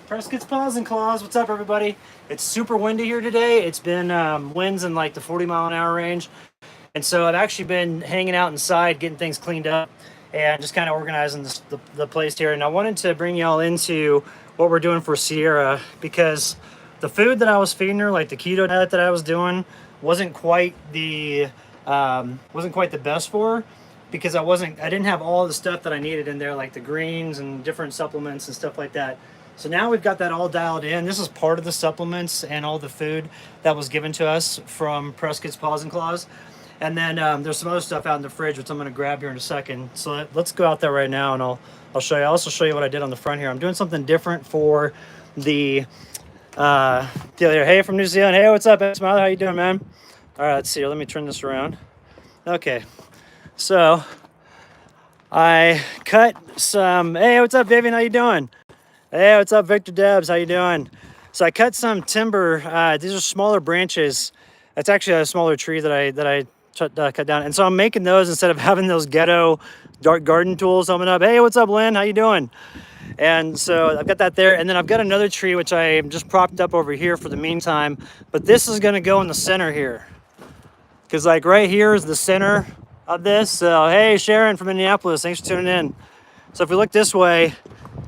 Preskitt's Pawz and Clawz. What's up, everybody? It's super windy here today. It's been winds in like the 40-mile-an-hour range. And so I've actually been hanging out inside, getting things cleaned up, and just kind of organizing the place here. And I wanted to bring y'all into what we're doing for Sierra, because the food that I was feeding her, like the keto diet that I was doing, wasn't quite the best for her, because I didn't have all the stuff that I needed in there, like the greens and different supplements and stuff like that. So now we've got that all dialed in. This is part of the supplements and all the food that was given to us from Preskitt's Pawz and Clawz. And then there's some other stuff out in the fridge, which I'm going to grab here in a second. So let's go out there right now, and I'll show you. I'll also show you what I did on the front here. I'm doing something different for the deal here. Hey, from New Zealand. Hey, what's up, Smiley? How you doing, man? All right, let's see here. Let me turn this around. Okay, so I cut some. Hey, what's up, Vivian? How you doing? Hey, what's up, Victor Debs? How you doing? So I cut some timber. These are smaller branches. That's actually a smaller tree that I cut down. And so I'm making those instead of having those ghetto dark garden tools coming up. Hey, what's up, Lynn? How you doing? And so I've got that there. And then I've got another tree, which I just propped up over here for the meantime. But this is going to go in the center here, because like right here is the center of this. So, hey, Sharon from Minneapolis. Thanks for tuning in. So if we look this way,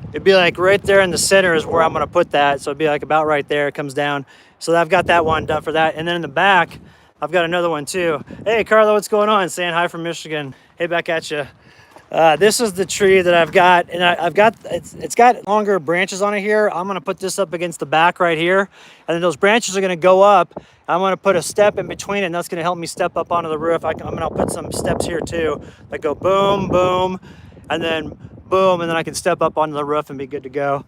it'd be like right there in the center is where I'm going to put that. So it'd be like about right there. It comes down. So I've got that one done for that. And then in the back, I've got another one too. Hey, Carlo, what's going on? Saying hi from Michigan. Hey, back at you. This is the tree that I've got. And it's got longer branches on it here. I'm going to put this up against the back right here. And then those branches are going to go up. I'm going to put a step in between it, and that's going to help me step up onto the roof. I'm going to put some steps here too that go boom, boom, and then boom, and then I can step up onto the roof and be good to go.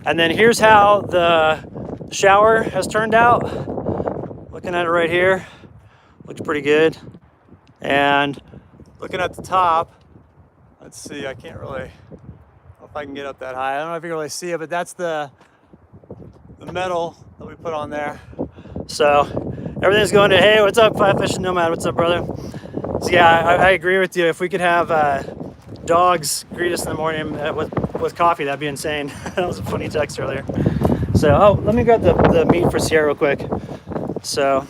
And then here's how the shower has turned out. Looking at it right here, looks pretty good. And looking at the top, let's see, I can't really, I don't know if I can get up that high. I don't know if you can really see it, but that's the metal that we put on there. So everything's going to, hey, what's up, Fly Fishing Nomad? What's up, brother? So yeah, I agree with you. If we could have dogs greet us in the morning with coffee, that'd be insane. That was a funny text earlier. So, let me grab the meat for Sierra real quick. So,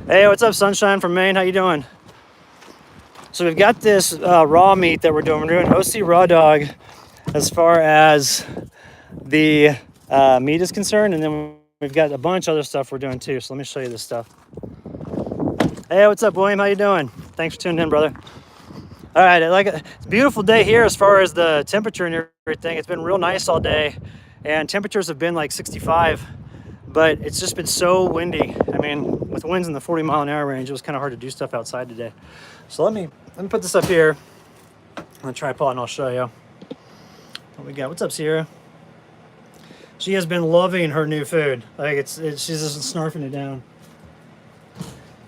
hey, what's up, Sunshine from Maine? How you doing? So we've got this raw meat that we're doing. We're doing OC raw dog as far as the meat is concerned, and then we've got a bunch of other stuff we're doing too. So let me show you this stuff. Hey, what's up, William? How you doing? Thanks for tuning in, brother. All right, it's a beautiful day here as far as the temperature and everything. It's been real nice all day, and temperatures have been like 65, but it's just been so windy. I mean, with winds in the 40-mile-an-hour range, it was kind of hard to do stuff outside today. So let me put this up here on a tripod, and I'll show you what we got. What's up, Sierra? She has been loving her new food. Like she's just snarfing it down.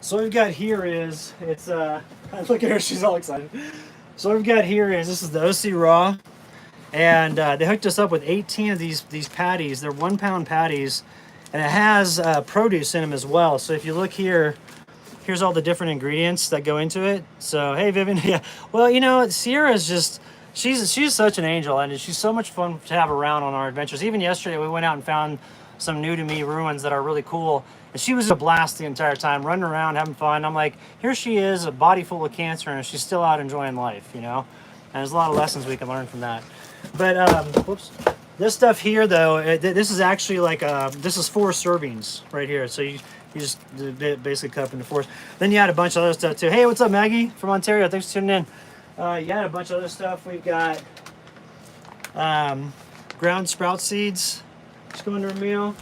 So what we've got here is, look at her, she's all excited. So what we've got here is, this is the OC Raw, and they hooked us up with 18 of these patties. They're 1-pound patties, and it has produce in them as well. So if you look here, here's all the different ingredients that go into it. So, hey, Vivian, yeah. Well, you know, Sierra's just, she's such an angel, and she's so much fun to have around on our adventures. Even yesterday, we went out and found some new to me ruins that are really cool. And she was a blast the entire time, running around, having fun. I'm like, here she is, a body full of cancer, and she's still out enjoying life, you know? And there's a lot of lessons we can learn from that. But, whoops. This stuff here, though, this is actually like, this is 4 servings right here. So you just basically cut up into 4. Then you had a bunch of other stuff, too. Hey, what's up, Maggie from Ontario? Thanks for tuning in. You had a bunch of other stuff. We've got ground sprout seeds. Just going to a meal.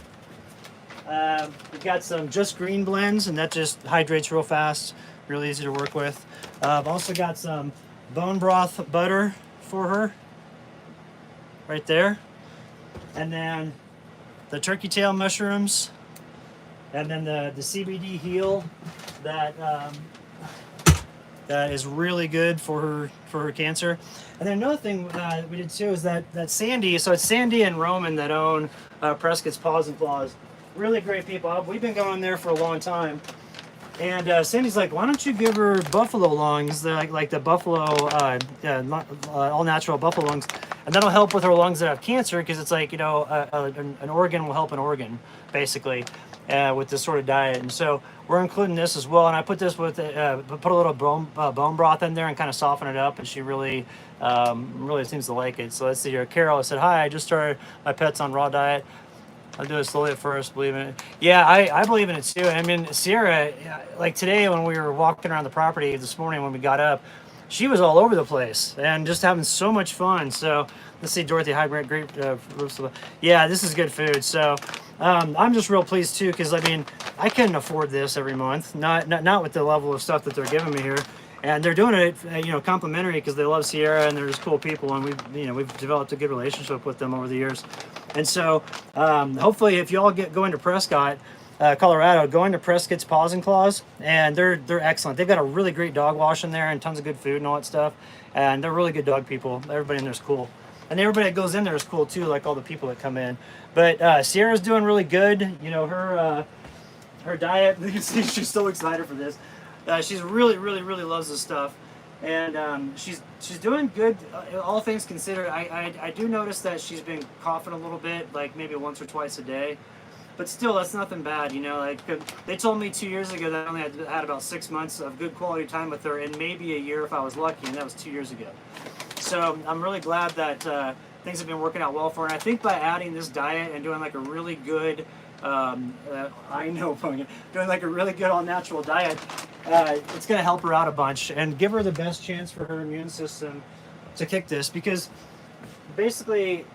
We've got some just green blends, and that just hydrates real fast, really easy to work with. I've also got some bone broth butter for her, right there. And then the turkey tail mushrooms, and then the CBD heel that that is really good for her cancer. And then another thing we did too is that Sandy, so it's Sandy and Roman that own Preskitt's Pawz and Clawz. Really great people. We've been going there for a long time. And Sandy's like, why don't you give her buffalo lungs, like the buffalo, all natural buffalo lungs, and that'll help with her lungs that have cancer, because it's like, an organ will help an organ, basically, with this sort of diet. And so we're including this as well. And I put this with, put a little bone broth in there and kind of soften it up, and she really seems to like it. So let's see here. Carol said, hi, I just started my pets on raw diet. I'll do it slowly at first, believe in it. Yeah, I believe in it too. I mean, Sierra, like today when we were walking around the property this morning when we got up, she was all over the place and just having so much fun. So let's see, Dorothy, hi, great. Yeah, this is good food. So I'm just real pleased too, because I mean, I couldn't afford this every month, not with the level of stuff that they're giving me here. And they're doing it, complimentary, because they love Sierra and they're just cool people, and we've developed a good relationship with them over the years. And so hopefully, if you all go into Prescott, Colorado, go into Preskitt's Pawz and Clawz, and they're excellent. They've got a really great dog wash in there and tons of good food and all that stuff, and they're really good dog people. Everybody in there is cool, and everybody that goes in there is cool too, like all the people that come in. But Sierra's doing really good. Her diet. You can see she's so excited for this. She's really loves this stuff, and she's doing good, all things considered. I do notice that she's been coughing a little bit, like maybe once or twice a day, but still, that's nothing bad, Like they told me 2 years ago that I only had about 6 months of good quality time with her, and maybe a year if I was lucky, and that was 2 years ago. So I'm really glad that things have been working out well for her. And I think by adding this diet and doing like a really good doing like a really good all natural diet, it's going to help her out a bunch and give her the best chance for her immune system to kick this, because basically,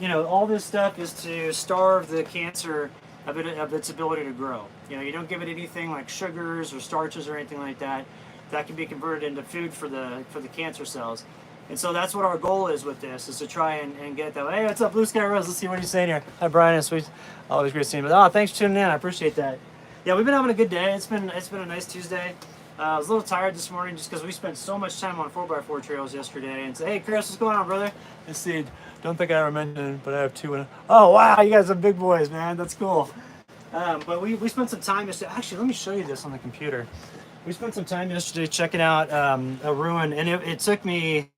all this stuff is to starve the cancer of its ability to grow. You don't give it anything like sugars or starches or anything like that that can be converted into food for the cancer cells. And so that's what our goal is with this, is to try and get that. Hey, what's up, Blue Sky Rose? Let's see what he's saying here. Hi, Brian. It's sweet. Always great seeing you. But thanks for tuning in. I appreciate that. Yeah, we've been having a good day. It's been a nice Tuesday. I was a little tired this morning just because we spent so much time on 4x4 trails yesterday. And say, hey, Chris, what's going on, brother? Let's see. Don't think I ever mentioned it, but I have two. Oh, wow. You guys are big boys, man. That's cool. But we spent some time yesterday. Actually, let me show you this on the computer. We spent some time yesterday checking out a ruin, and it took me...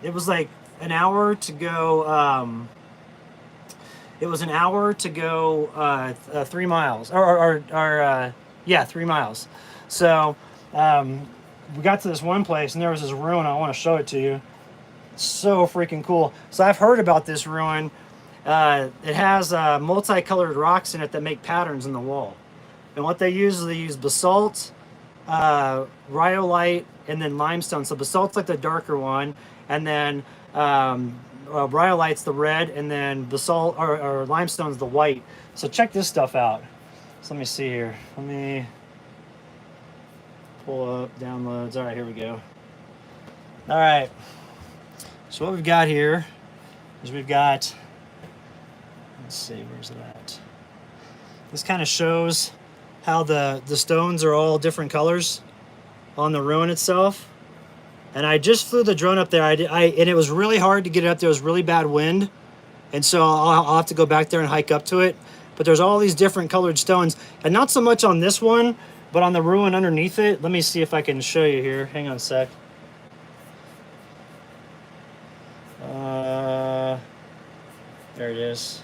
It was like an hour to go. It was an hour to go 3 miles, 3 miles. So we got to this one place, and there was this ruin. I want to show it to you. So freaking cool. So I've heard about this ruin. It has multicolored rocks in it that make patterns in the wall. And what they use is they use basalt, rhyolite, and then limestone. So basalt's like the darker one. And then rhyolite's the red, and then basalt or limestone's the white. So check this stuff out. So let me see here. Let me pull up downloads. All right, here we go. All right. So what we've got here is let's see, where's it at? This kind of shows how the stones are all different colors on the ruin itself. And I just flew the drone up there. And it was really hard to get it up there. It was really bad wind. And so I'll have to go back there and hike up to it. But there's all these different colored stones. And not so much on this one, but on the ruin underneath it. Let me see if I can show you here. Hang on a sec. There it is.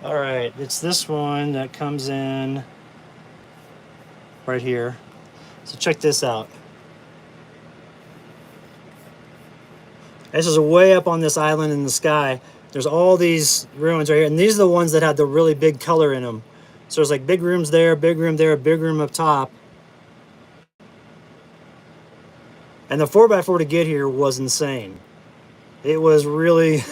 All right. It's this one that comes in right here. So check this out. This is way up on this island in the sky. There's all these ruins right here, and these are the ones that had the really big color in them. So there's like big rooms there, big room there, big room up top. And the 4x4 to get here was insane. It was really,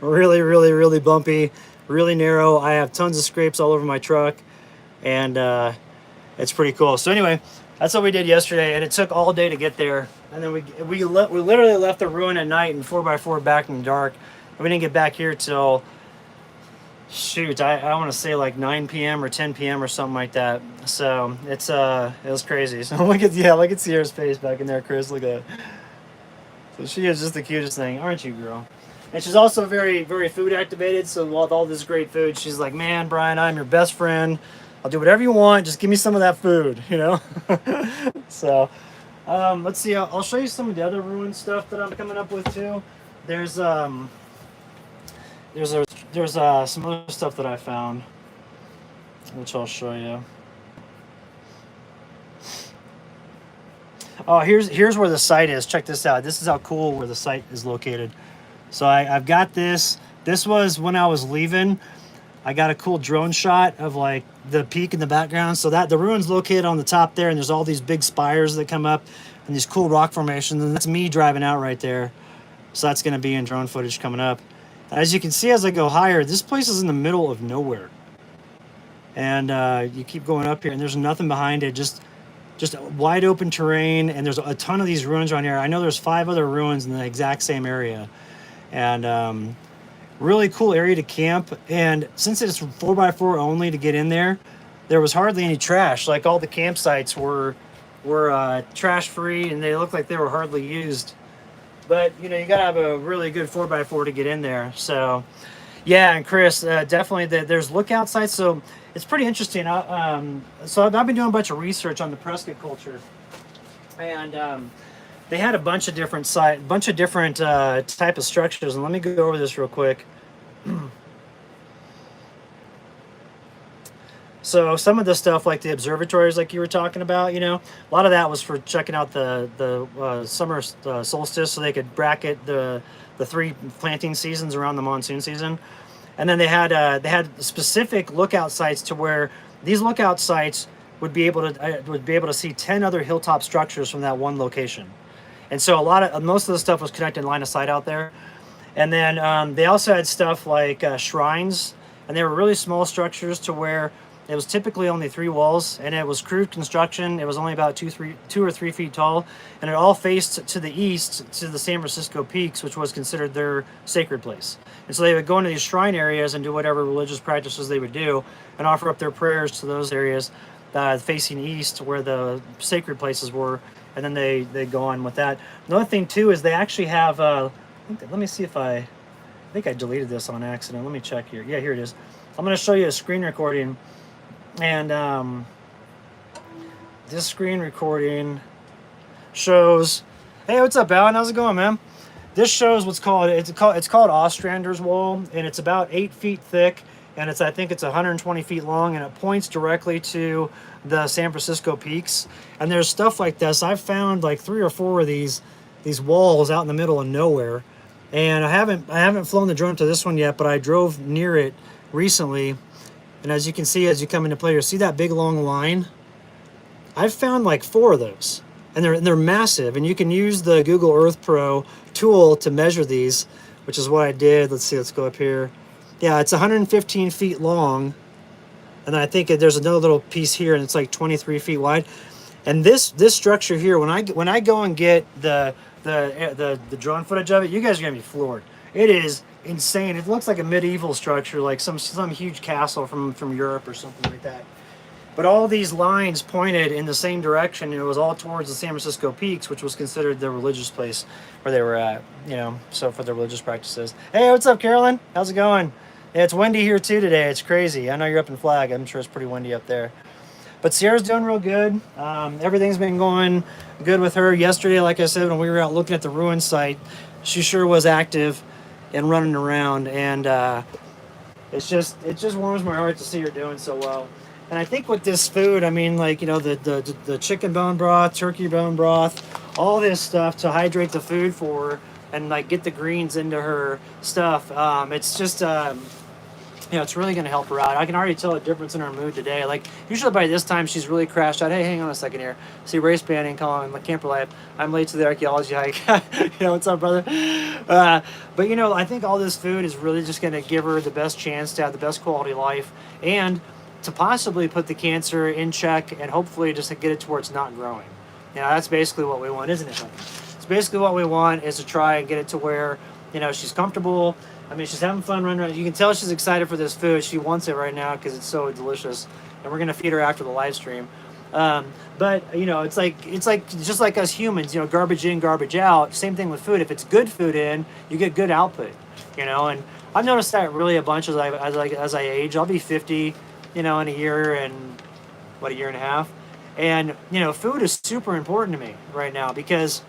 really bumpy, really narrow. I have tons of scrapes all over my truck, and it's pretty cool. So anyway, that's what we did yesterday, and it took all day to get there. And then we literally left the ruin at night and 4x4 back in the dark. And we didn't get back here till, shoot, I want to say like 9 p.m. or 10 p.m. or something like that. So it was crazy. So look at Sierra's face back in there, Chris. Look at that. So she is just the cutest thing, aren't you, girl? And she's also very food activated. So with all this great food, she's like, man, Brian, I'm your best friend. I'll do whatever you want. Just give me some of that food, you know? So, let's see. I'll show you some of the other ruin stuff that I'm coming up with too. There's there's a, there's some other stuff that I found, which I'll show you. Oh, here's where the site is. Check this out. This is how cool where the site is located. So I've got this. This was when I was leaving. I got a cool drone shot of like the peak in the background. So that the ruin's located on the top there, and there's all these big spires that come up and these cool rock formations. And that's me driving out right there. So that's going to be in drone footage coming up. As you can see, as I go higher, this place is in the middle of nowhere. And you keep going up here, and there's nothing behind it. Just wide open terrain, and there's a ton of these ruins around here. I know there's 5 other ruins in the exact same area, and really cool area to camp. And since it's 4x4 only to get in there, there was hardly any trash. Like all the campsites were trash free, and they looked like they were hardly used. But you know, you gotta have a really good 4x4 to get in there. So yeah, and Chris, definitely there's lookout sites. So it's pretty interesting. So I've been doing a bunch of research on the Preskitt culture, and they had a bunch of different type of structures. And let me go over this real quick. So some of the stuff, like the observatories, like you were talking about, you know, a lot of that was for checking out the summer solstice, so they could bracket the 3 planting seasons around the monsoon season. And then they had specific lookout sites to where these lookout sites would be able to see 10 other hilltop structures from that one location. And so most of the stuff was connected line of sight out there. And then they also had stuff like shrines, and they were really small structures to where it was typically only 3 walls, and it was crude construction. It was only about 2 or 3 feet tall, and it all faced to the east to the San Francisco peaks, which was considered their sacred place. And so they would go into these shrine areas and do whatever religious practices they would do, and offer up their prayers to those areas facing east where the sacred places were, and then they go on with that. Another thing too is they actually have. Let me see if I think I deleted this on accident. Let me check here. Yeah, here it is. I'm going to show you a screen recording. And this screen recording shows. Hey, what's up, Alan? How's it going, man? This shows it's called Ostrander's Wall, and it's about 8 feet thick, and I think it's 120 feet long, and it points directly to the San Francisco peaks. And there's stuff like this. I've found like 3 or 4 of these walls out in the middle of nowhere, and I haven't flown the drone to this one yet, but I drove near it recently. And as you can see, as you come into play here, see that big long line? I've found like 4 of those, and they're massive. And you can use the Google Earth Pro tool to measure these, which is what I did. Let's see, let's go up here. Yeah, it's 115 feet long, and then I think there's another little piece here, and it's like 23 feet wide. And this structure here, when I go and get the drone footage of it, you guys are gonna be floored. It is insane. It looks like a medieval structure, like some huge castle from Europe or something like that. But all these lines pointed in the same direction, and it was all towards the San Francisco peaks, which was considered the religious place where they were at, you know, so for the religious practices. Hey, what's up, Carolyn? How's it going? Yeah, it's windy here too today. It's crazy. I know you're up in Flag. I'm sure it's pretty windy up there. But Sierra's doing real good. Everything's been going good with her. Yesterday, like I said, when we were out looking at the ruin site, she sure was active and running around, and it just warms my heart to see her doing so well. And I think with this food, I mean, like, you know, the chicken bone broth, turkey bone broth, all this stuff to hydrate the food for her and like get the greens into her stuff. It's just you know, it's really going to help her out. I can already tell a difference in her mood today. Like, usually by this time, she's really crashed out. Hey, hang on a second here. See, race banding, calling my camper life. I'm late to the archaeology hike. You know, what's up, brother? But, you know, I think all this food is really just going to give her the best chance to have the best quality life and to possibly put the cancer in check and hopefully just to get it to where it's not growing. You know, that's basically what we want, isn't it? It's basically what we want is to try and get it to where, you know, she's comfortable. I mean, she's having fun running around. You can tell she's excited for this food. She wants it right now because it's so delicious. And we're going to feed her after the live stream. But, you know, it's like just like us humans, you know, garbage in, garbage out. Same thing with food. If it's good food in, you get good output, you know. And I've noticed that really a bunch as I age. I'll be 50 in a year and a year and a half. And food is super important to me right now because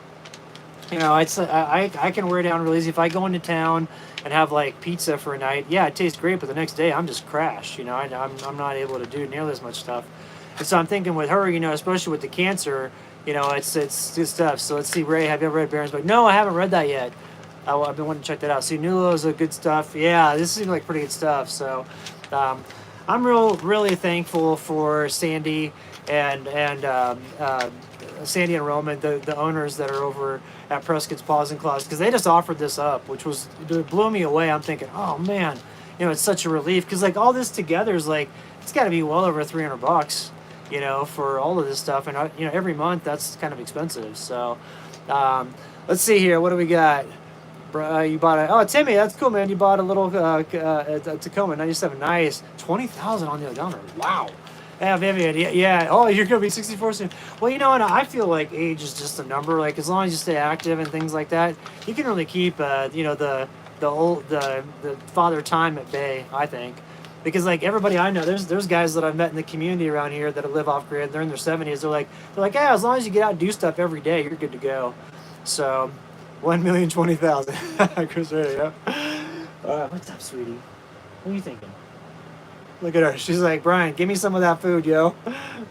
it's I can wear down really easy if I go into town and have like pizza for a night. Yeah, it tastes great, but the next day I'm just crashed. I'm not able to do nearly as much stuff. And so I'm thinking with her, especially with the cancer, it's good stuff. So let's see, Ray, have you ever read Baron's book? No, I haven't read that yet. I've been wanting to check that out. See, Nulo's a good stuff. Yeah, this seems like pretty good stuff. So I'm really thankful for Sandy and Sandy and Roman, the owners that are over at Preskitt's Pawz and Clawz, because they just offered this up, which it blew me away. I'm thinking, oh man, it's such a relief because like all this together is like it's got to be well over $300, for all of this stuff, and every month that's kind of expensive. So let's see here, what do we got? You bought Timmy, that's cool, man. You bought a little Tacoma 97, nice, 20,000 on the odometer. Wow. Yeah, Vivian, yeah. Oh, you're gonna be 64 soon. Well, and I feel like age is just a number. Like as long as you stay active and things like that, you can really keep the father time at bay. I think, because like everybody I know, there's guys that I've met in the community around here that live off grid. They're in their 70s. They're like, yeah, as long as you get out and do stuff every day, you're good to go. So, 1,020,000. Chris, yeah. What's up, sweetie? What are you thinking? Look at her. She's like, Brian, give me some of that food, yo.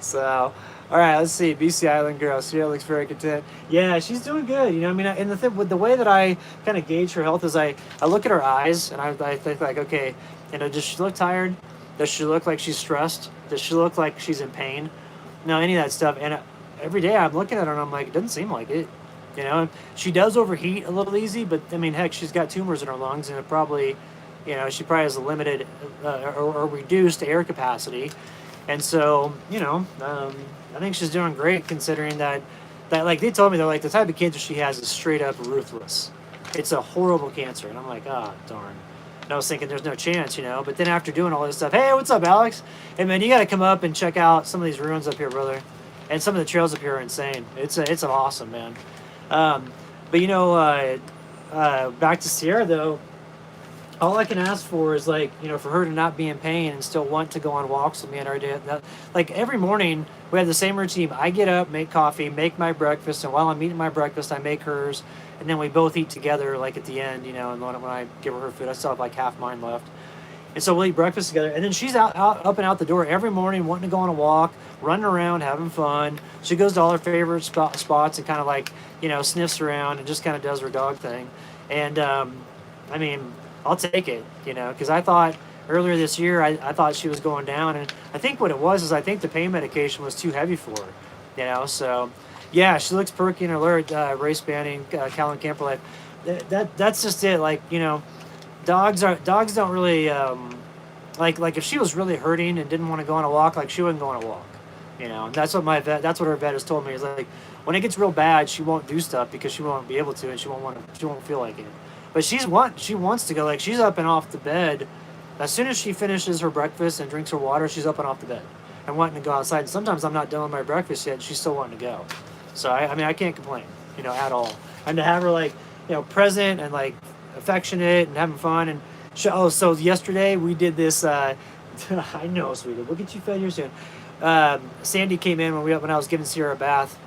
So, all right, let's see. BC Island girl. Sierra looks very content. Yeah, she's doing good. And the thing with the way that I kind of gauge her health is I look at her eyes and I think like, okay, does she look tired? Does she look like she's stressed? Does she look like she's in pain? No, any of that stuff. And every day I'm looking at her and I'm like, it doesn't seem like it. She does overheat a little easy, but I mean, heck, she's got tumors in her lungs and it probably. She probably has a limited or reduced air capacity. And so, I think she's doing great considering that like they told me, they're like, the type of cancer she has is straight up ruthless. It's a horrible cancer. And I'm like, ah, darn. And I was thinking there's no chance, But then after doing all this stuff, hey, what's up, Alex? Hey, man, you got to come up and check out some of these ruins up here, brother. And some of the trails up here are insane. It's awesome, man. But, back to Sierra, though. All I can ask for is like, for her to not be in pain and still want to go on walks with me and our day. Like every morning we have the same routine. I get up, make coffee, make my breakfast, and while I'm eating my breakfast, I make hers, and then we both eat together. Like at the end, and when I give her food, I still have like half mine left, and so we'll eat breakfast together. And then she's up and out the door every morning, wanting to go on a walk, running around, having fun. She goes to all her favorite spots and kind of like sniffs around and just kind of does her dog thing. And I mean. I'll take it, because I thought earlier this year, I thought she was going down. And I think what it was is I think the pain medication was too heavy for her, So, yeah, she looks perky and alert, race banning, Callan Camper Life. That's just it. Like, dogs don't really, like if she was really hurting and didn't want to go on a walk, like she wouldn't go on a walk, And that's what her vet has told me is like, when it gets real bad, she won't do stuff because she won't be able to and she won't feel like it. But she wants to go. Like she's up and off the bed. As soon as she finishes her breakfast and drinks her water, she's up and off the bed and wanting to go outside. And sometimes I'm not done with my breakfast yet, and she's still wanting to go. So I mean I can't complain, at all. And to have her like, present and like affectionate and having fun. And so yesterday we did this. I know, sweetie. We'll get you fed here soon. Sandy came in when I was giving Sierra a bath.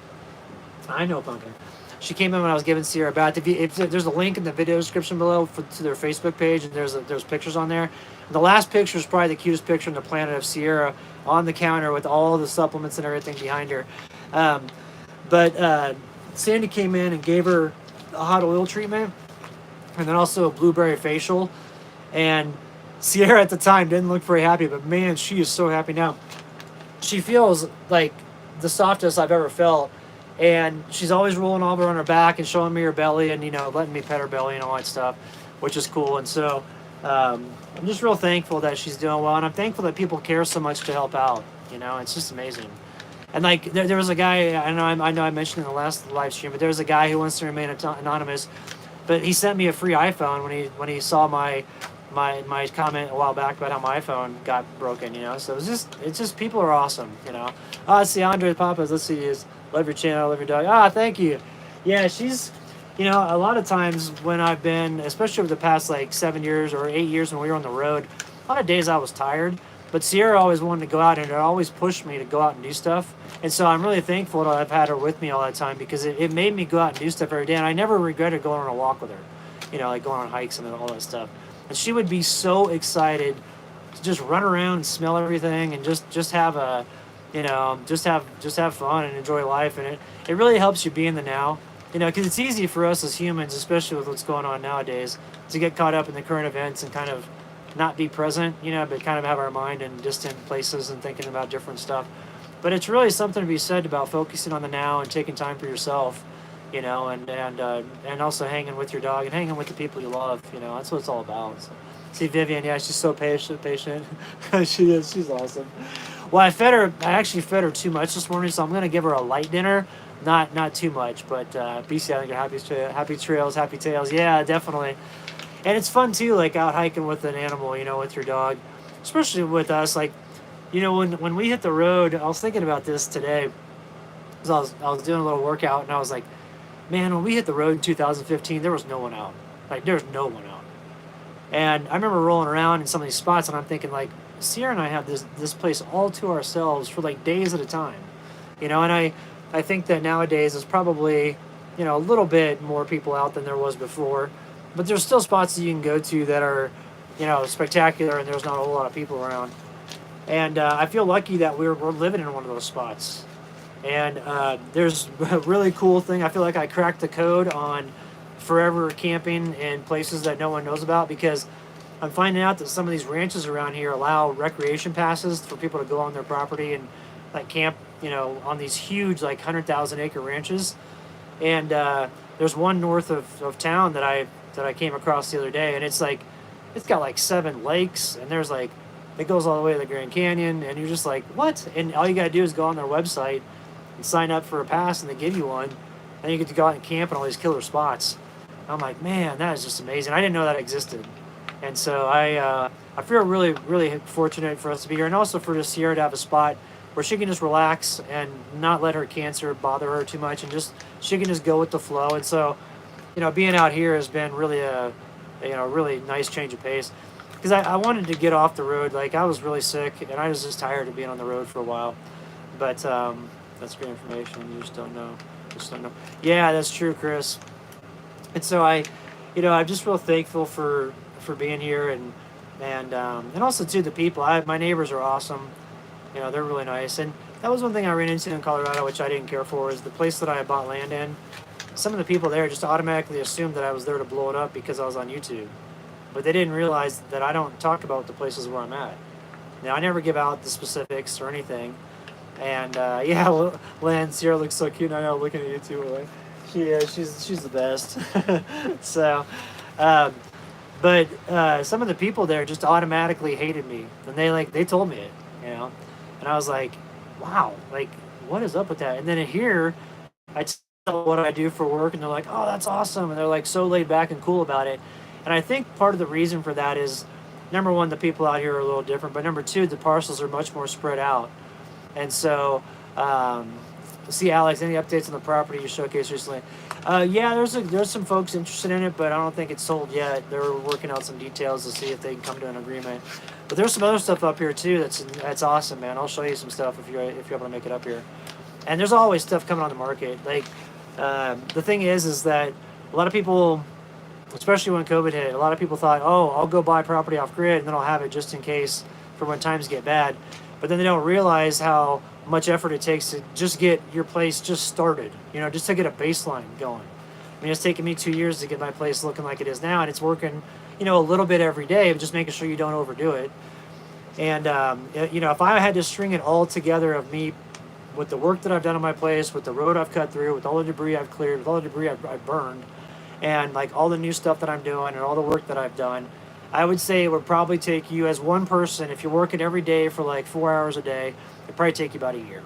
I know, Pumpkin. She came in when I was giving Sierra a bath. If there's a link in the video description below to their Facebook page, and there's pictures on there. The last picture is probably the cutest picture on the planet of Sierra on the counter with all the supplements and everything behind her. But Sandy came in and gave her a hot oil treatment, and then also a blueberry facial. And Sierra at the time didn't look very happy, but man, she is so happy now. She feels like the softest I've ever felt. And she's always rolling over on her back and showing me her belly and, letting me pet her belly and all that stuff, which is cool. And so I'm just real thankful that she's doing well. And I'm thankful that people care so much to help out. It's just amazing. And like there was a guy, I know I mentioned in the last live stream, but there was a guy who wants to remain anonymous. But he sent me a free iPhone when he saw my comment a while back about how my iPhone got broken, So it's just people are awesome, Let's see, Andre Papas, let's see, love your channel, love your dog. Thank you. Yeah, she's, a lot of times when I've been, especially over the past like 7 years or 8 years when we were on the road, a lot of days I was tired. But Sierra always wanted to go out, and it always pushed me to go out and do stuff. And so I'm really thankful that I've had her with me all that time, because it made me go out and do stuff every day. And I never regretted going on a walk with her, like going on hikes and all that stuff. And she would be so excited to just run around and smell everything, and just have a, just have fun and enjoy life. And it really helps you be in the now, because it's easy for us as humans, especially with what's going on nowadays, to get caught up in the current events and kind of not be present, but kind of have our mind in distant places and thinking about different stuff. But it's really something to be said about focusing on the now and taking time for yourself, and also hanging with your dog and hanging with the people you love. That's what it's all about. So, see Vivian, yeah, she's so patient. She is. She's awesome. Well, I actually fed her too much this morning, so I'm gonna give her a light dinner. Not too much, but BC, I think happy trails, happy tails. Yeah, definitely. And it's fun too, like out hiking with an animal, with your dog, especially with us. Like, when we hit the road, I was thinking about this today, because I was doing a little workout, and I was like, man, when we hit the road in 2015, there was no one out. Like, there's no one out. And I remember rolling around in some of these spots, and I'm thinking, like, Sierra and I have this place all to ourselves for like days at a time, and I think that nowadays there's probably, a little bit more people out than there was before, but there's still spots that you can go to that are, spectacular, and there's not a whole lot of people around. And I feel lucky that we're living in one of those spots. And there's a really cool thing. I feel like I cracked the code on forever camping in places that no one knows about, because I'm finding out that some of these ranches around here allow recreation passes for people to go on their property and like camp, on these huge, like 100,000 acre ranches. And there's one north of town that I came across the other day, and it's got like 7 lakes, and there's like, it goes all the way to the Grand Canyon, and you're just like, what? And all you gotta do is go on their website and sign up for a pass, and they give you one, and you get to go out and camp in all these killer spots. I'm like, man, that is just amazing. I didn't know that existed. And so I feel really, really fortunate for us to be here, and also for Sierra to have a spot where she can just relax and not let her cancer bother her too much, and she can just go with the flow. And so, being out here has been really a really nice change of pace, because I wanted to get off the road. Like, I was really sick, and I was just tired of being on the road for a while. But that's great information. You just don't know. Yeah, that's true, Chris. And so I'm just real thankful for being here, and also to the people. My neighbors are awesome. They're really nice. And that was one thing I ran into in Colorado, which I didn't care for, is the place that I bought land in. Some of the people there just automatically assumed that I was there to blow it up because I was on YouTube. But they didn't realize that I don't talk about the places where I'm at. Now, I never give out the specifics or anything. And yeah, Lan, Sierra looks so cute. I know, looking at you too. She's the best. So, but some of the people there just automatically hated me, and they told me it, and I was like, wow, like, what is up with that? And then here, I tell what I do for work, and they're like, oh, that's awesome, and they're like so laid back and cool about it. And I think part of the reason for that is, number one, the people out here are a little different, but number two, the parcels are much more spread out. And so, see, Alex, any updates on the property you showcased recently? Yeah, there's some folks interested in it, but I don't think it's sold yet. They're working out some details to see if they can come to an agreement. But there's some other stuff up here too that's awesome, man. I'll show you some stuff if you're able to make it up here. And there's always stuff coming on the market. Like, the thing is that a lot of people, especially when COVID hit, a lot of people thought, oh, I'll go buy property off grid and then I'll have it just in case for when times get bad. But then they don't realize how much effort it takes to just get your place just started, just to get a baseline going. I mean, it's taken me 2 years to get my place looking like it is now, and it's working, a little bit every day, but just making sure you don't overdo it. And, if I had to string it all together of me with the work that I've done on my place, with the road I've cut through, with all the debris I've cleared, with all the debris I've burned, and like all the new stuff that I'm doing and all the work that I've done, I would say it would probably take you as one person, if you're working every day for like 4 hours a day, it'd probably take you about a year.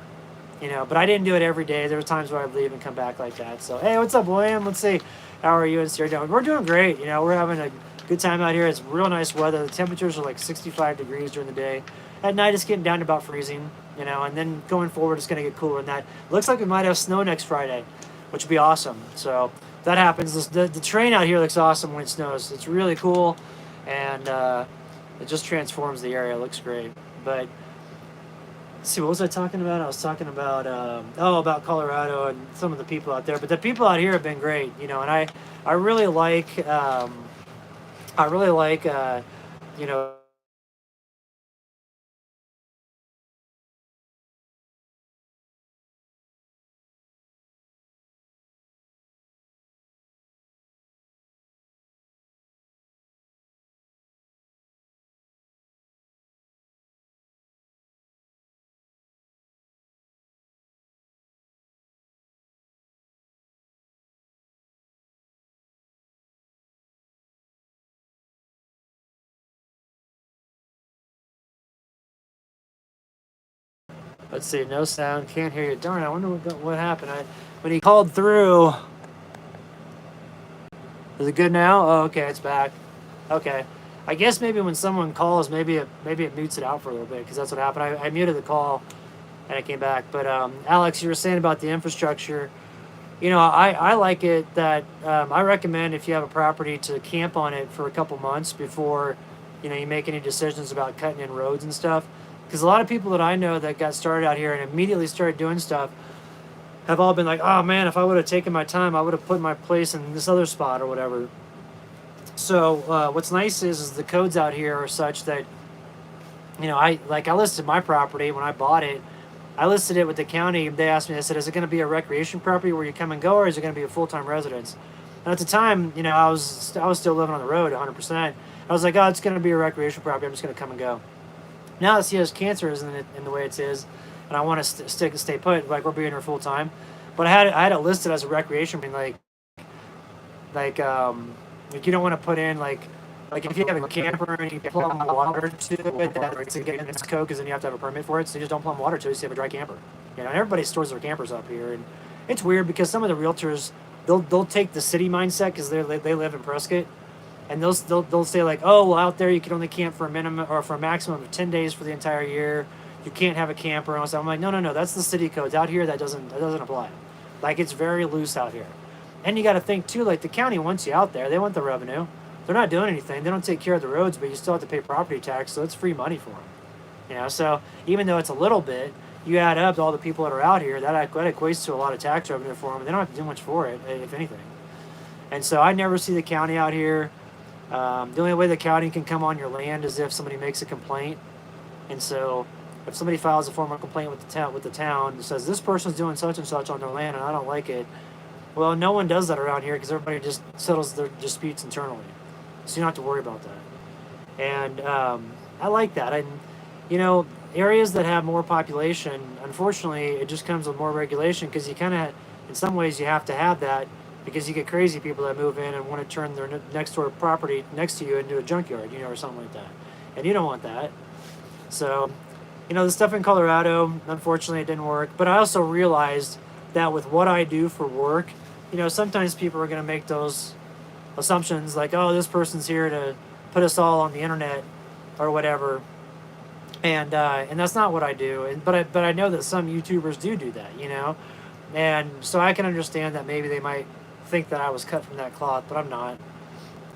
But I didn't do it every day. There were times where I'd leave and come back like that. So, hey, what's up, William? Let's see. How are you and Sierra doing? We're doing great. We're having a good time out here. It's real nice weather. The temperatures are like 65 degrees during the day. At night, it's getting down to about freezing, and then going forward, it's going to get cooler than that. Looks like we might have snow next Friday, which would be awesome. So, if that happens, the terrain out here looks awesome when it snows. It's really cool. And It just transforms the area. It looks great. But let's see, what was I talking about? I was talking about about Colorado and some of the people out there. But the people out here have been great, you know. And I really like you know, let's see, no sound, can't hear you. Darn, I wonder what happened. When he called through, is it good now? Oh, okay, it's back. Okay, I guess maybe when someone calls, maybe it mutes it out for a little bit because that's what happened. I muted the call and it came back. But Alex, you were saying about the infrastructure. You know, I like it that I recommend if you have a property to camp on it for a couple months before, you know, you make any decisions about cutting in roads and stuff. Because a lot of people that I know that got started out here and immediately started doing stuff have all been like, oh man, if I would have taken my time, I would have put my place in this other spot or whatever. So what's nice is the codes out here are such that, you know, I listed my property when I bought it. I listed it with the county. They asked me, I said, is it going to be a recreation property where you come and go, or is it going to be a full-time residence? And at the time, you know, I was still living on the road 100%. I was like, oh, it's going to be a recreation property. I'm just going to come and go. Now the CS cancer isn't in the way it is, and I want to stay put. Like, we're being here full-time. But I had it listed as a recreation, like you don't want to put in like if you have a camper and you plumb water to it, that's against code because then you have to have a permit for it. So you just don't plumb water to it. So you have a dry camper. You know, and everybody stores their campers up here, and it's weird because some of the realtors they'll take the city mindset because they live in Preskitt, and they'll say like, oh, well, out there you can only camp for a minimum or for a maximum of 10 days for the entire year. You can't have a camper. And I'm like, no, that's the city codes out here. That doesn't apply. Like, it's very loose out here. And you got to think too, like the county wants you out there. They want the revenue. They're not doing anything. They don't take care of the roads, but you still have to pay property tax, so it's free money for them. You know, so even though it's a little bit, you add up to all the people that are out here, that equates to a lot of tax revenue for them. And they don't have to do much for it, if anything. And so I never see the county out here. The only way the county can come on your land is if somebody makes a complaint. And so if somebody files a formal complaint with the town that says this person's doing such and such on their land and I don't like it, well, no one does that around here because everybody just settles their disputes internally. So you don't have to worry about that. And I like that. And, you know, areas that have more population, unfortunately, it just comes with more regulation because you kind of, in some ways, you have to have that because you get crazy people that move in and want to turn their next door property next to you into a junkyard, you know, or something like that. And you don't want that. So, you know, the stuff in Colorado, unfortunately, it didn't work. But I also realized that with what I do for work, you know, sometimes people are going to make those assumptions like, oh, this person's here to put us all on the internet or whatever. And that's not what I do. But I know that some YouTubers do that, you know. And so I can understand that maybe they might think that I was cut from that cloth, but I'm not.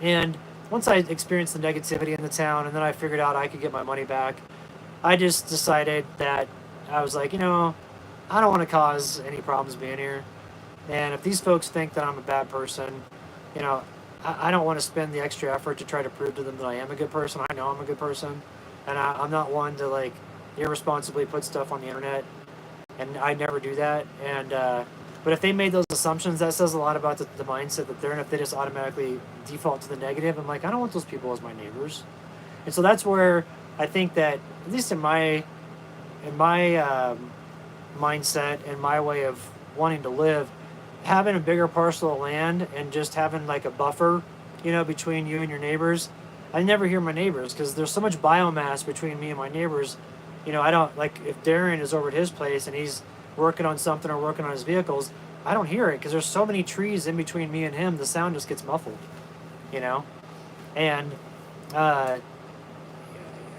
And once I experienced the negativity in the town and then I figured out I could get my money back, I just decided that I was like, you know, I don't want to cause any problems being here. And if these folks think that I'm a bad person, you know, I don't want to spend the extra effort to try to prove to them that I am a good person. I know I'm a good person. And I'm not one to, like, irresponsibly put stuff on the internet. And I never do that. And but if they made those assumptions, that says a lot about the mindset that they're in. If they just automatically default to the negative, I'm like, I don't want those people as my neighbors. And so that's where I think that, at least in my mindset and my way of wanting to live, having a bigger parcel of land and just having like a buffer, you know, between you and your neighbors. I never hear my neighbors because there's so much biomass between me and my neighbors. You know, I don't, like, if Darren is over at his place and he's working on something or working on his vehicles, I don't hear it because there's so many trees in between me and him. The sound just gets muffled, you know. And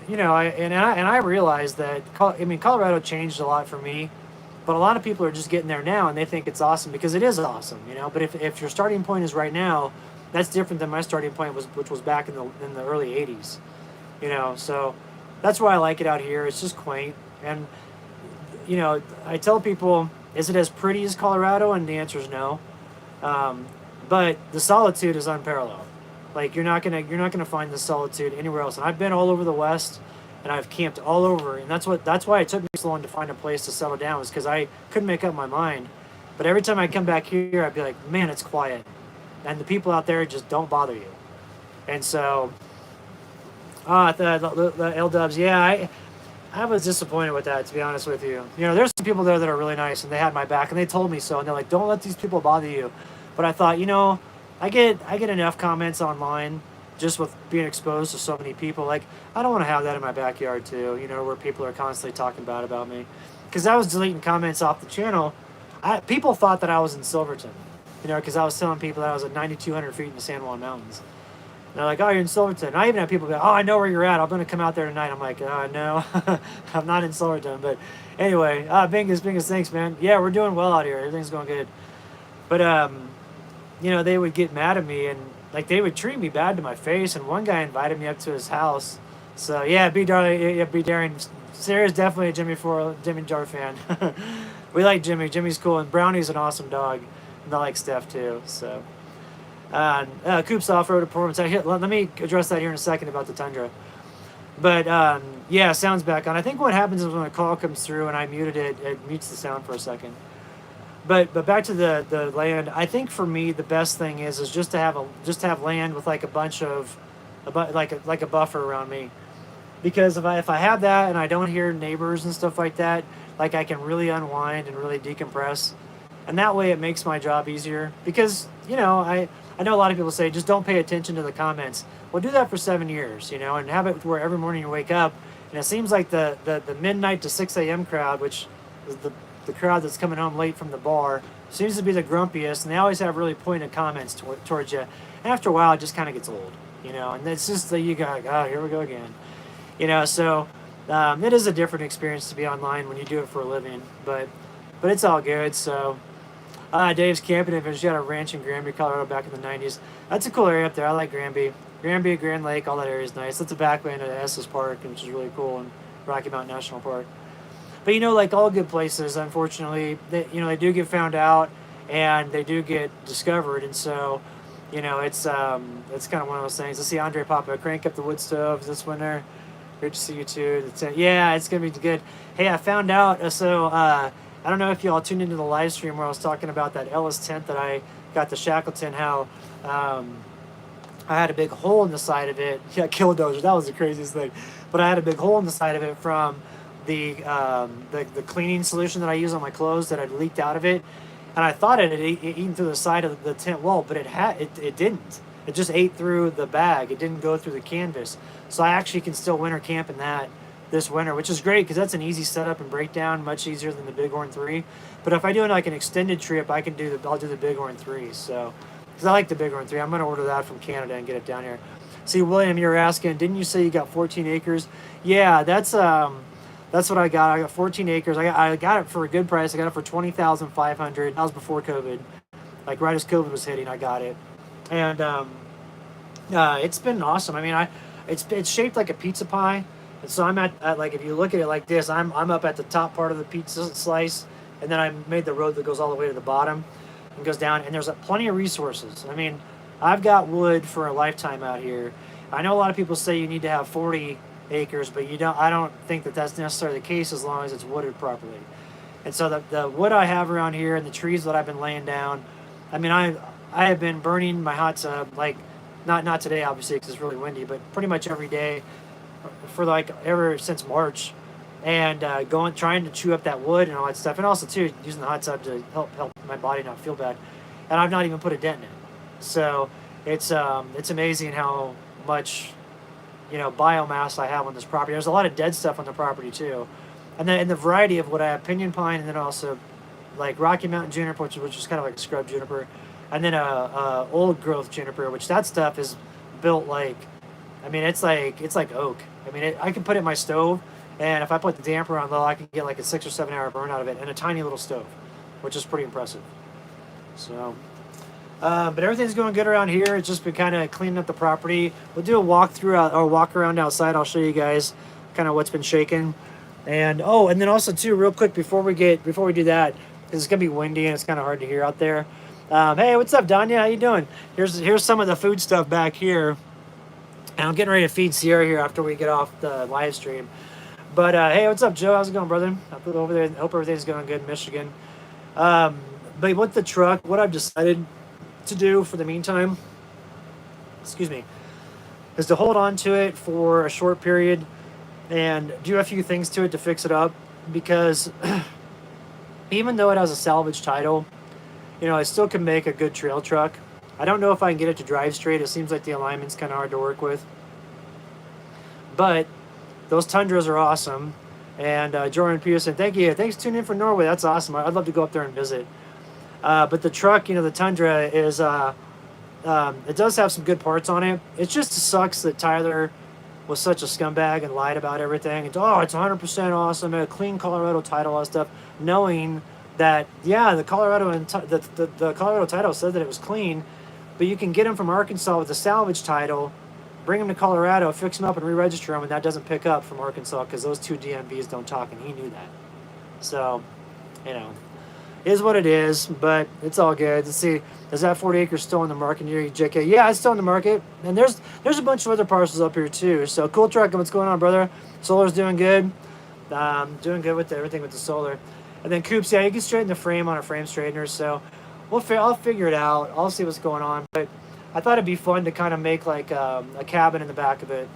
you know, I realized that, I mean, Colorado changed a lot for me, but a lot of people are just getting there now and they think it's awesome because it is awesome, you know. But if your starting point is right now, that's different than my starting point which was back in the early 80s. you know. So that's why I like it out here. It's just quaint. And, you know, I tell people, is it as pretty as Colorado? And the answer is no. Um, but the solitude is unparalleled. Like you're not gonna find the solitude anywhere else. And I've been all over the West, and I've camped all over. And that's why it took me so long to find a place to settle down, was because I couldn't make up my mind. But every time I come back here, I'd be like, man, it's quiet, and the people out there just don't bother you. And so, the L Dubs, yeah, I was disappointed with that, to be honest with you. You know, there's some people there that are really nice, and they had my back, and they told me so, and they're like, don't let these people bother you. But I thought, you know, I get enough comments online just with being exposed to so many people. Like, I don't want to have that in my backyard too, you know, where people are constantly talking bad about me. Because I was deleting comments off the channel. People thought that I was in Silverton, you know, because I was telling people that I was at 9,200 feet in the San Juan Mountains. And they're like, oh, you're in Silverton. And I even have people go, oh, I know where you're at. I'm going to come out there tonight. I'm like, no, I'm not in Silverton. But anyway, Bingus, thanks, man. Yeah, we're doing well out here. Everything's going good. But, you know, they would get mad at me, and like they would treat me bad to my face. And one guy invited me up to his house. So yeah, B Darren. Sarah's definitely a Jimmy Jar fan. We like Jimmy. Jimmy's cool, and Brownie's an awesome dog. And I like Steph too. So, Coop's off-road performance. Let me address that here in a second about the Tundra. But yeah, sound's back on. I think what happens is when a call comes through and I muted it, it mutes the sound for a second. But back to the land. I think for me the best thing is just to have land with like a bunch of like a buffer around me, because if I have that and I don't hear neighbors and stuff like that, like I can really unwind and really decompress, and that way it makes my job easier. Because you know I know a lot of people say just don't pay attention to the comments. Well, do that for 7 years, you know, and have it where every morning you wake up and it seems like the midnight to 6 a.m. crowd, which is the crowd that's coming home late from the bar, seems to be the grumpiest, and they always have really pointed comments towards you. And after a while, it just kind of gets old, you know, and it's just that you go, oh, here we go again, you know. So it is a different experience to be online when you do it for a living, but it's all good. So Dave's camping adventures. You got a ranch in Granby, Colorado, back in the 90s. That's a cool area up there. I like Granby, Grand Lake, all that area is nice. That's a backland of Estes Park, which is really cool, and Rocky Mountain National Park. But you know, like all good places, unfortunately, they do get found out and they do get discovered, and so, you know, it's kind of one of those things. Let's see Andre Papa crank up the wood stoves this winter. Great to see you too. Yeah, it's gonna be good. Hey, I found out. I don't know if y'all tuned into the live stream where I was talking about that Ellis tent that I got, the Shackleton. How I had a big hole in the side of it. Yeah, Killdozer. That was the craziest thing. But I had a big hole in the side of it from the cleaning solution that I use on my clothes that had leaked out of it, and I thought it had eaten through the side of the tent wall, but it didn't. It just ate through the bag. It didn't go through the canvas. So I actually can still winter camp in that this winter, which is great because that's an easy setup and breakdown, much easier than the Bighorn 3. But if I do like an extended trip, I'll do the Bighorn 3. So because I like the Bighorn 3, I'm going to order that from Canada and get it down here. See, William, you're asking, didn't you say you got 14 acres? Yeah, that's what I got. I got 14 acres. I got it for a good price. I got it for $20,500. That was before COVID. Like right as COVID was hitting, I got it, and it's been awesome. I mean, it's shaped like a pizza pie, and so I'm at like, if you look at it like this, I'm up at the top part of the pizza slice, and then I made the road that goes all the way to the bottom and goes down. And there's plenty of resources. I mean, I've got wood for a lifetime out here. I know a lot of people say you need to have 40 acres, but I don't think that that's necessarily the case as long as it's wooded properly. And so the wood I have around here and the trees that I've been laying down, I mean, I have been burning my hot tub, like not today obviously because it's really windy, but pretty much every day for like ever since March, and trying to chew up that wood and all that stuff, and also too using the hot tub to help my body not feel bad. And I've not even put a dent in it. So it's amazing how much, you know, biomass I have on this property. There's a lot of dead stuff on the property too, and then in the variety of what I have, pinyon pine, and then also like Rocky Mountain juniper, which is kind of like a scrub juniper, and then a old growth juniper, which that stuff is built like, I mean, it's like oak. I mean, I can put it in my stove, and if I put the damper on low, I can get like a 6 or 7 hour burn out of it, and a tiny little stove, which is pretty impressive. So But everything's going good around here. It's just been kind of cleaning up the property. We'll do a walk through or walk around outside. I'll show you guys kind of what's been shaking. And oh, and then also too, real quick before we do that, 'cause it's gonna be windy and it's kind of hard to hear out there. Hey, what's up, Danya? How you doing? Here's some of the food stuff back here. And I'm getting ready to feed Sierra here after we get off the live stream. But hey, what's up, Joe? How's it going, brother? I put over there. Hope everything's going good in Michigan. But with the truck, what I've decided to do for the meantime, excuse me, is to hold on to it for a short period and do a few things to it to fix it up. Because even though it has a salvage title, you know, it still can make a good trail truck. I don't know if I can get it to drive straight. It seems like the alignment's kind of hard to work with. But those Tundras are awesome. And Jordan Peterson, thank you. Thanks for tuning in from Norway. That's awesome. I'd love to go up there and visit. But the truck, you know, the Tundra is, it does have some good parts on it. It just sucks that Tyler was such a scumbag and lied about everything. It's 100% awesome. A clean Colorado title, all that stuff. Knowing that, yeah, the Colorado and the Colorado title said that it was clean. But you can get them from Arkansas with a salvage title, bring them to Colorado, fix them up, and re-register them, and that doesn't pick up from Arkansas because those two DMVs don't talk, and he knew that. So, you know, it is what it is, but it's all good. Let's see, is that 40 acres still on the market near you, JK? Yeah, it's still on the market, and there's a bunch of other parcels up here too. So, cool truck. What's going on, brother? Solar's doing good. Doing good with everything with the solar. And then Coops, yeah, you can straighten the frame on a frame straightener, so I'll figure it out. I'll see what's going on. But I thought it'd be fun to kind of make like a cabin in the back of it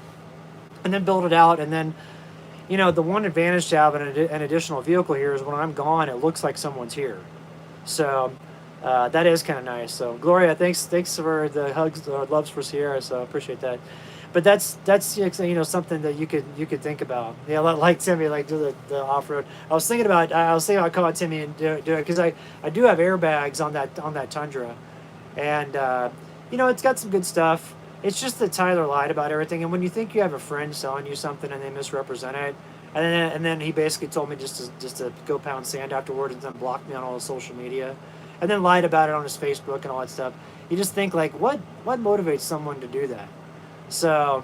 and then build it out. And then, you know, the one advantage to have an additional vehicle here is when I'm gone, it looks like someone's here. So that is kind of nice. So Gloria, thanks for the hugs or loves for Sierra. So I appreciate that. But that's you know, something that you could think about. Yeah, like Timmy, like do the off road. I was thinking about I'll call Timmy and do it because I do have airbags on that Tundra, and you know, it's got some good stuff. It's just that Tyler lied about everything, and when you think you have a friend selling you something and they misrepresent it, and then he basically told me just to go pound sand afterward and then blocked me on all his social media, and then lied about it on his Facebook and all that stuff. You just think like, what motivates someone to do that? So,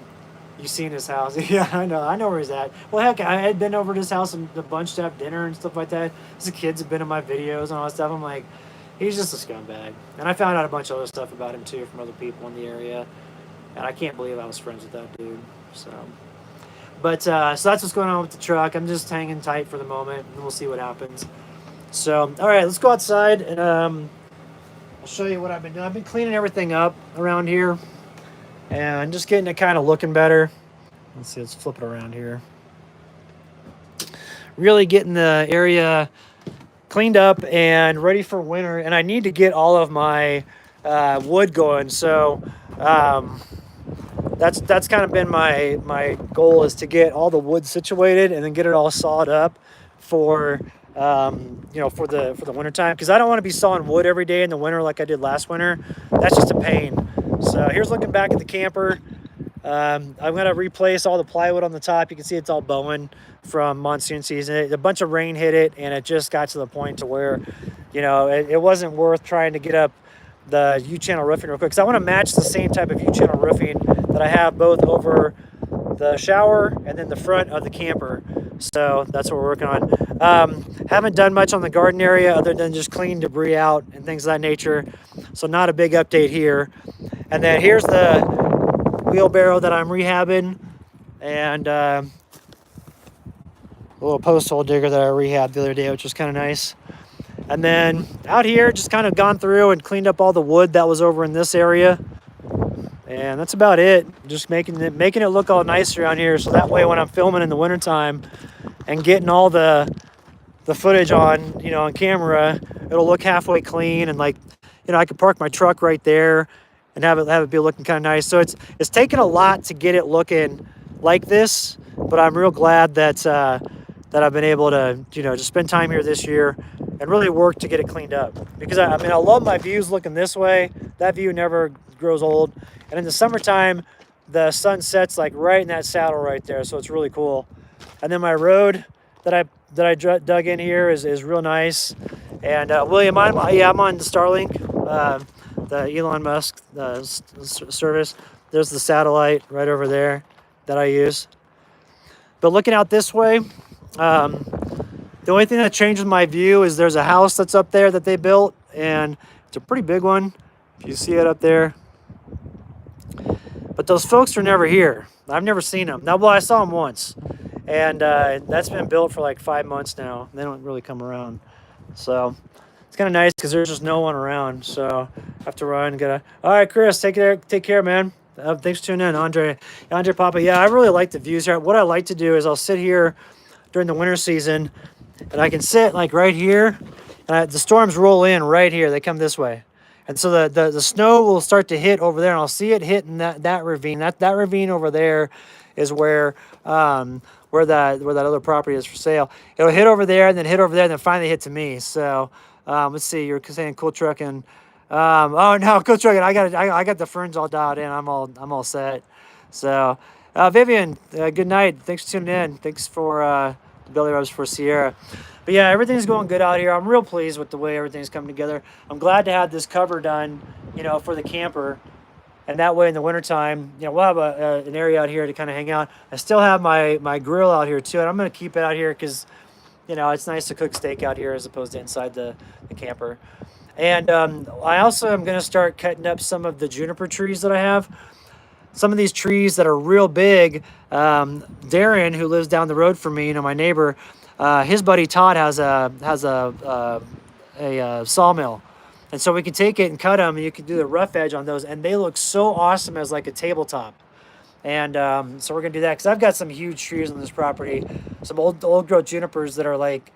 you seen his house? Yeah, I know where he's at. Well, heck, I had been over to his house a bunch to have dinner and stuff like that. The kids have been in my videos and all that stuff. I'm like, he's just a scumbag. And I found out a bunch of other stuff about him too from other people in the area. And I can't believe I was friends with that dude. So, but so that's what's going on with the truck. I'm just hanging tight for the moment, and we'll see what happens. So, all right, let's go outside and I'll show you what I've been doing. I've been cleaning everything up around here. And just getting it kind of looking better. Let's see, let's flip it around here. Really getting the area cleaned up and ready for winter. And I need to get all of my wood going. So that's kind of been my goal, is to get all the wood situated and then get it all sawed up for you know, for the wintertime. Because I don't want to be sawing wood every day in the winter like I did last winter. That's just a pain. So here's looking back at the camper. I'm going to replace all the plywood on the top. You can see it's all bowing from monsoon season. A bunch of rain hit it, and it just got to the point to where, you know, it wasn't worth trying to get up the U-channel roofing real quick. Because I want to match the same type of U-channel roofing that I have both over the shower and then the front of the camper. So that's what we're working on. Haven't done much on the garden area other than just clean debris out and things of that nature. So not a big update here. And then here's the wheelbarrow that I'm rehabbing, and a little post hole digger that I rehabbed the other day, which was kind of nice. And then out here, just kind of gone through and cleaned up all the wood that was over in this area. And that's about it. Just making it look all nice around here, so that way when I'm filming in the wintertime and getting all the footage on, you know, on camera, it'll look halfway clean, and like, you know, I could park my truck right there and have it be looking kind of nice. So it's taken a lot to get it looking like this, but I'm real glad that I've been able to, you know, just spend time here this year and really work to get it cleaned up. Because I mean, I love my views looking this way. That view never grows old. And in the summertime, the sun sets like right in that saddle right there, so it's really cool. And then my road that I dug in here is real nice. And William, I'm on the Starlink. the Elon Musk service. There's the satellite right over there that I use. But looking out this way, the only thing that changes my view is there's a house that's up there that they built, and it's a pretty big one. If you see it up there. But those folks are never here. I've never seen them. Now, well, I saw them once, and that's been built for like 5 months now. They don't really come around. So it's kind of nice because there's just no one around. So I have to run and get a... All right, Chris, take care, man. Thanks for tuning in, Andre Papa. Yeah, I really like the views here. What I like to do is I'll sit here during the winter season, and I can sit like right here, and the storms roll in right here. They come this way. And so the snow will start to hit over there, and I'll see it hit in that ravine. That ravine over there is where that other property is for sale. It'll hit over there, and then hit over there, and then finally hit to me. So let's see. You're saying cool trucking. Oh no, cool trucking. I got the ferns all dialed in. I'm all set. So Vivian, good night. Thanks for tuning in. Thanks for the belly rubs for Sierra. But yeah, everything's going good out here. I'm real pleased with the way everything's coming together. I'm glad to have this cover done, for the camper. And that way in the wintertime, we'll have an area out here to kind of hang out. I still have my grill out here too. And I'm going to keep it out here because, it's nice to cook steak out here as opposed to inside the camper. And I also am going to start cutting up some of the juniper trees that I have. Some of these trees that are real big. Darren, who lives down the road from me, my neighbor, his buddy Todd has a sawmill, and so we can take it and cut them, and you can do the rough edge on those, and they look so awesome as like a tabletop. And so we're gonna do that because I've got some huge trees on this property, some old growth junipers that are like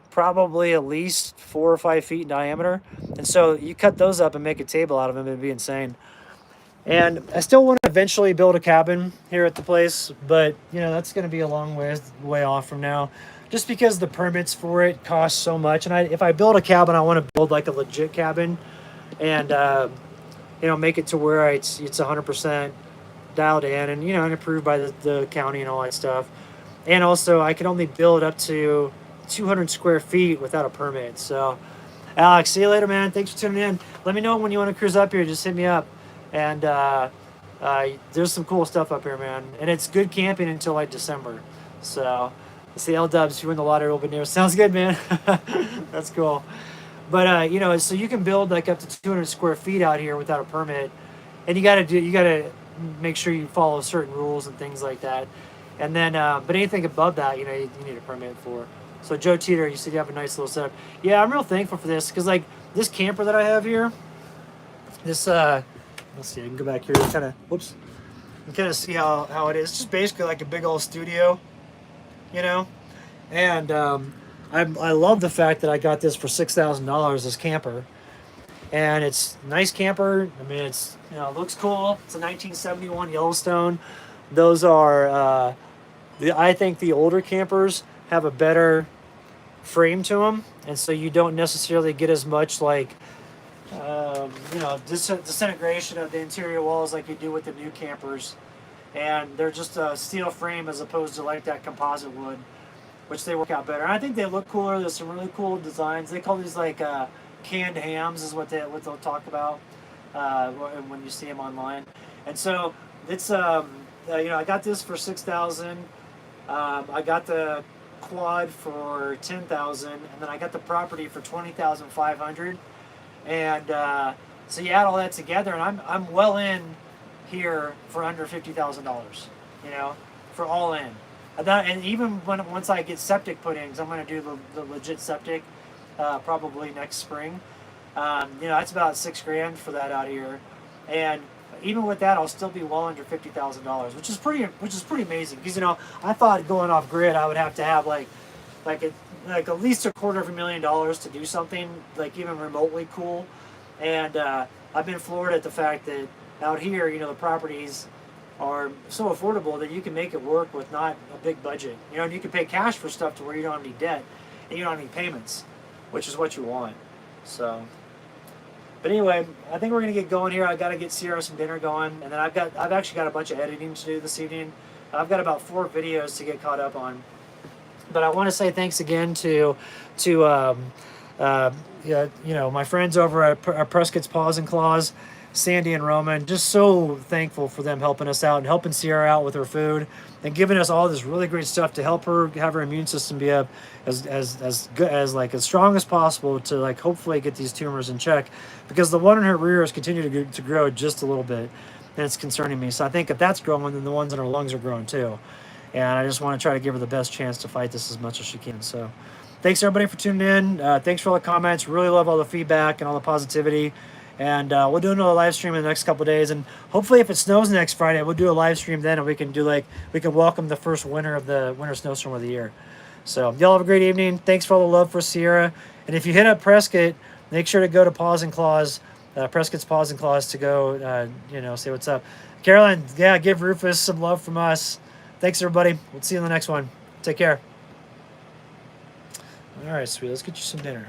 probably at least 4 or 5 feet in diameter, and so you cut those up and make a table out of them. It'd be insane. And I still want to eventually build a cabin here at the place, but that's going to be a long way off from now, just because the permits for it cost so much. And if I build a cabin, I want to build like a legit cabin, and make it to where it's 100% dialed in, and approved by the county and all that stuff. And also, I can only build up to 200 square feet without a permit. So, Alex, see you later, man. Thanks for tuning in. Let me know when you want to cruise up here. Just hit me up. And there's some cool stuff up here, man. And it's good camping until like December. So it's the L-dubs. If you win the lottery, open near. Sounds good, man. That's cool. But so you can build like up to 200 square feet out here without a permit, and you gotta make sure you follow certain rules and things like that. And then, but anything above that, you need a permit for. So Joe Teeter, you said you have a nice little setup. Yeah, I'm real thankful for this because like this camper that I have here, this let's see, I can go back here and kind of see how it is. It's just basically like a big old studio, and I love the fact that I got this for $6,000, this camper, and it's a nice camper. I mean, it's it looks cool. It's a 1971 Yellowstone. Those are I think the older campers have a better frame to them, and so you don't necessarily get as much like disintegration of the interior walls like you do with the new campers. And they're just a steel frame as opposed to like that composite wood, which they work out better. And I think they look cooler. There's some really cool designs. They call these like canned hams is what they'll talk about when you see them online. And so it's I got this for $6,000. I got the quad for $10,000, and then I got the property for $20,500. And so you add all that together, and I'm well in here for under $50,000, for all in. And even once I get septic put in, because I'm going to do the legit septic probably next spring, that's about $6,000 for that out here. And even with that, I'll still be well under $50,000, which is pretty amazing. Because I thought going off grid, I would have to have like at least $250,000 to do something like even remotely cool. And I've been floored at the fact that out here, the properties are so affordable that you can make it work with not a big budget. And you can pay cash for stuff to where you don't have any debt and you don't have any payments, which is what you want. So, but anyway, I think we're gonna get going here. I got to get Sierra some dinner going, and then I've actually got a bunch of editing to do this evening. I've got about 4 videos to get caught up on. But I want to say thanks again to Yeah, you know, my friends over at Preskitt's Pawz and Clawz, Sandy and Roman, just so thankful for them helping us out and helping Sierra out with her food and giving us all this really great stuff to help her have her immune system be up as good as like as strong as possible to like hopefully get these tumors in check, because the one in her rear has continued to grow just a little bit, and it's concerning me. So I think if that's growing, then the ones in her lungs are growing too, and I just want to try to give her the best chance to fight this as much as she can. So thanks everybody for tuning in. Thanks for all the comments. Really love all the feedback and all the positivity. And we'll do another live stream in the next couple of days. And hopefully if it snows next Friday, we'll do a live stream then, and we can welcome the first winter snowstorm of the year. So y'all have a great evening. Thanks for all the love for Sierra. And if you hit up Prescott, make sure to go to Pawz and Clawz, Preskitt's Pawz and Clawz, to go, say what's up. Carolyn, yeah, give Rufus some love from us. Thanks everybody. We'll see you in the next one. Take care. All right, sweet. Let's get you some dinner.